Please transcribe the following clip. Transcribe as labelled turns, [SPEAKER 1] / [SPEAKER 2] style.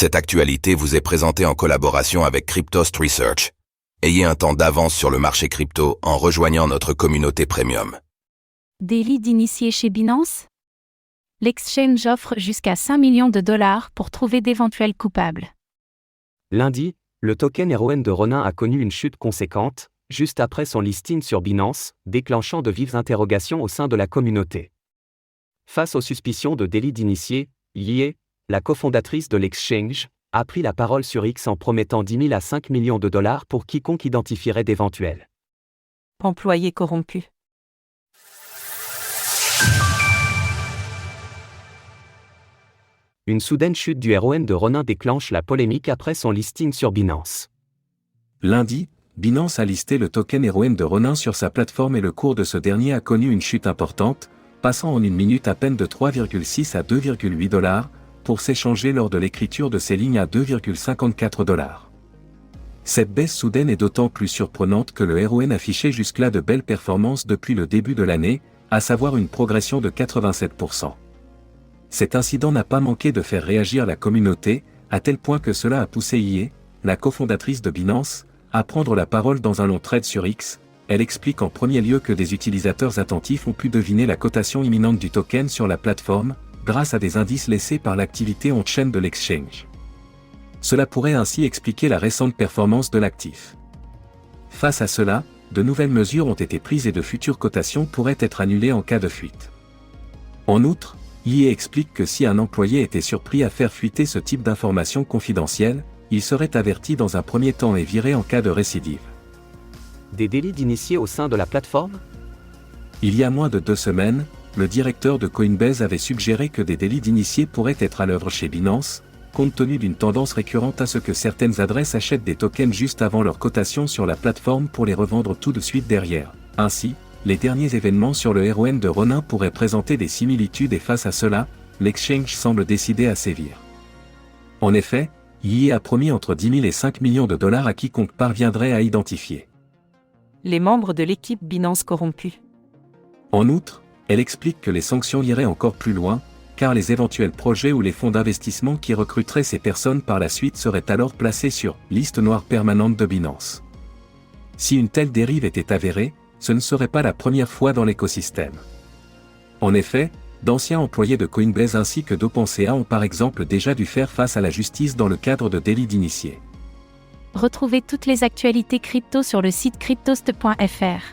[SPEAKER 1] Cette actualité vous est présentée en collaboration avec Cryptost Research. Ayez un temps d'avance sur le marché crypto en rejoignant notre communauté premium.
[SPEAKER 2] Délit d'initié chez Binance? L'exchange offre jusqu'à 5 millions de dollars pour trouver d'éventuels coupables.
[SPEAKER 3] Lundi, le token RON de Ronin a connu une chute conséquente, juste après son listing sur Binance, déclenchant de vives interrogations au sein de la communauté. Face aux suspicions de délit d'initié, Yie, la cofondatrice de l'exchange, a pris la parole sur X en promettant 10 000 à 5 millions de dollars pour quiconque identifierait d'éventuels
[SPEAKER 4] employés corrompus.
[SPEAKER 3] Une soudaine chute du RON de Ronin déclenche la polémique après son listing sur Binance.
[SPEAKER 5] Lundi, Binance a listé le token RON de Ronin sur sa plateforme et le cours de ce dernier a connu une chute importante, passant en une minute à peine de 3,6 à 2,8 dollars, pour s'échanger lors de l'écriture de ces lignes à 2,54 dollars. Cette baisse soudaine est d'autant plus surprenante que le RON affichait jusque-là de belles performances depuis le début de l'année, à savoir une progression de 87%. Cet incident n'a pas manqué de faire réagir la communauté, à tel point que cela a poussé Yie, la cofondatrice de Binance, à prendre la parole dans un long thread sur X. Elle explique en premier lieu que des utilisateurs attentifs ont pu deviner la cotation imminente du token sur la plateforme, grâce à des indices laissés par l'activité on-chain de l'exchange. Cela pourrait ainsi expliquer la récente performance de l'actif. Face à cela, de nouvelles mesures ont été prises et de futures cotations pourraient être annulées en cas de fuite. En outre, Yie explique que si un employé était surpris à faire fuiter ce type d'informations confidentielles, il serait averti dans un premier temps et viré en cas de récidive.
[SPEAKER 3] Des délits d'initié au sein de la plateforme?
[SPEAKER 5] Il y a moins de 2 semaines, le directeur de Coinbase avait suggéré que des délits d'initié pourraient être à l'œuvre chez Binance, compte tenu d'une tendance récurrente à ce que certaines adresses achètent des tokens juste avant leur cotation sur la plateforme pour les revendre tout de suite derrière. Ainsi, les derniers événements sur le RON de Ronin pourraient présenter des similitudes et face à cela, l'exchange semble décidé à sévir. En effet, Yie a promis entre 10 000 et 5 millions de dollars à quiconque parviendrait à identifier
[SPEAKER 4] Les membres de l'équipe Binance corrompus.
[SPEAKER 5] En outre, elle explique que les sanctions iraient encore plus loin, car les éventuels projets ou les fonds d'investissement qui recruteraient ces personnes par la suite seraient alors placés sur « liste noire permanente de Binance ». Si une telle dérive était avérée, ce ne serait pas la première fois dans l'écosystème. En effet, d'anciens employés de Coinbase ainsi que d'OpenSea ont par exemple déjà dû faire face à la justice dans le cadre de délits d'initiés.
[SPEAKER 2] Retrouvez toutes les actualités crypto sur le site cryptost.fr.